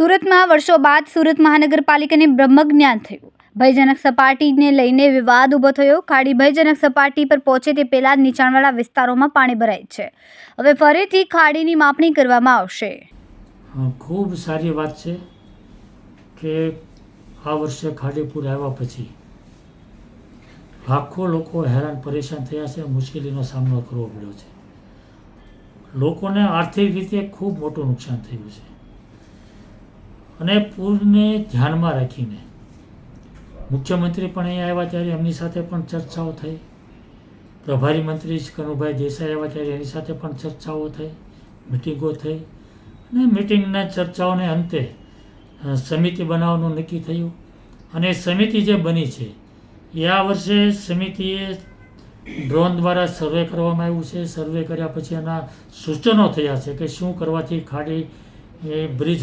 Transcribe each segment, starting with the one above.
સુરતમાં વર્ષો બાદ સુરત મહાનગરપાલિકાને બ્રહ્મજ્ઞાન થયું. ભયજનક સપાટીને લઈને વિવાદ ઊભો થયો. ખાડી ભયજનક સપાટી પર પહોંચે તે પહેલા જ નીચાણવાળા વિસ્તારોમાં પાણી ભરાય છે. હવે ફરીથી ખાડીની માપણી કરવામાં આવશે. ખૂબ સારી વાત છે કે આ વર્ષે ખાડીપુર આવ્યા પછી લાખો લોકો હેરાન પરેશાન થયા છે, મુશ્કેલીનો સામનો કરવો પડ્યો છે. લોકોને આર્થિક રીતે ખૂબ મોટું નુકસાન થયું છે અને પૂરને ધ્યાનમાં રાખીને મુખ્યમંત્રી પણ અહીંયા આવ્યા ત્યારે એમની સાથે પણ ચર્ચાઓ થઈ. પ્રભારી મંત્રી કનુભાઈ દેસાઈ આવ્યા ત્યારે એની સાથે પણ ચર્ચાઓ થઈ, મિટિંગો થઈ અને મિટિંગના ચર્ચાઓને અંતે સમિતિ બનાવવાનું નક્કી થયું. અને સમિતિ જે બની છે એ આ વર્ષે સમિતિએ ડ્રોન દ્વારા સર્વે કરવામાં આવ્યું છે. સર્વે કર્યા પછી એના સૂચનો થયા છે કે શું કરવાથી ખાડી બ્રિજ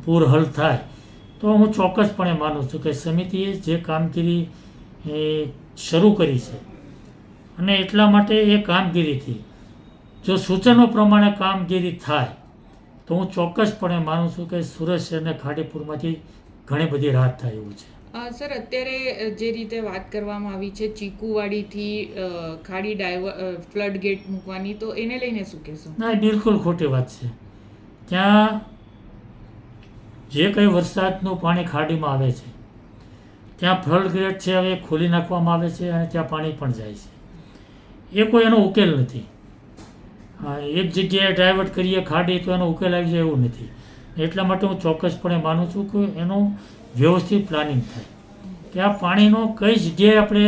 પૂર હલ થાય. તો હું ચોક્કસપણે માનું છું કે સમિતિએ જે કામગીરી શરૂ કરી છે અને એટલા માટે એ કામગીરીથી જો સૂચનો પ્રમાણે કામગીરી થાય તો હું ચોક્કસપણે માનું છું કે સુરત શહેરને ખાડીપુરમાંથી ઘણી બધી રાહત થાય એવું છે. સર, અત્યારે જે રીતે વાત કરવામાં આવી છે ચીકુવાડીથી ખાડી ફ્લડ ગેટ મૂકવાની, તો એને લઈને શું કહેશો? ના, એ બિલકુલ ખોટી વાત છે. ત્યાં જે કંઈ વરસાદનું પાણી ખાડીમાં આવે છે ત્યાં ફ્લડ ગેટ છે હવે ખોલી નાખવામાં આવે છે અને ત્યાં પાણી પણ જાય છે. એ કોઈ એનો ઉકેલ નથી. એક જગ્યાએ ડાયવર્ટ કરીએ ખાડી તો એનો ઉકેલ આવી જાય એવું નથી. એટલા માટે હું ચોક્કસપણે માનું છું કે એનું વ્યવસ્થિત પ્લાનિંગ થાય કે આ પાણીનો કઈ જગ્યાએ આપણે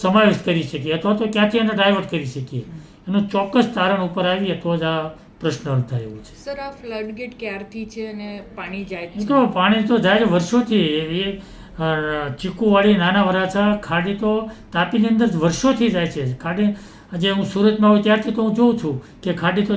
સમાવેશ કરી શકીએ અથવા તો ક્યાંથી એને ડાયવર્ટ કરી શકીએ, એનું ચોક્કસ તારણ ઉપર આવીએ તો જ આ પ્રશ્ન હલ થાય એવું છે. સર, આ ફ્લડ ગેટ ક્યારથી છે અને પાણી જાય છે? તો પાણી તો જાય છે વર્ષોથી. એ ચીકુવાડી, નાના વરાછા, ખાડી તો તાપીની અંદર વર્ષોથી જાય છે. ખાડી જે હું સુરતમાં હોઉં ત્યારથી તો હું જોઉં છું કે ખાડી તો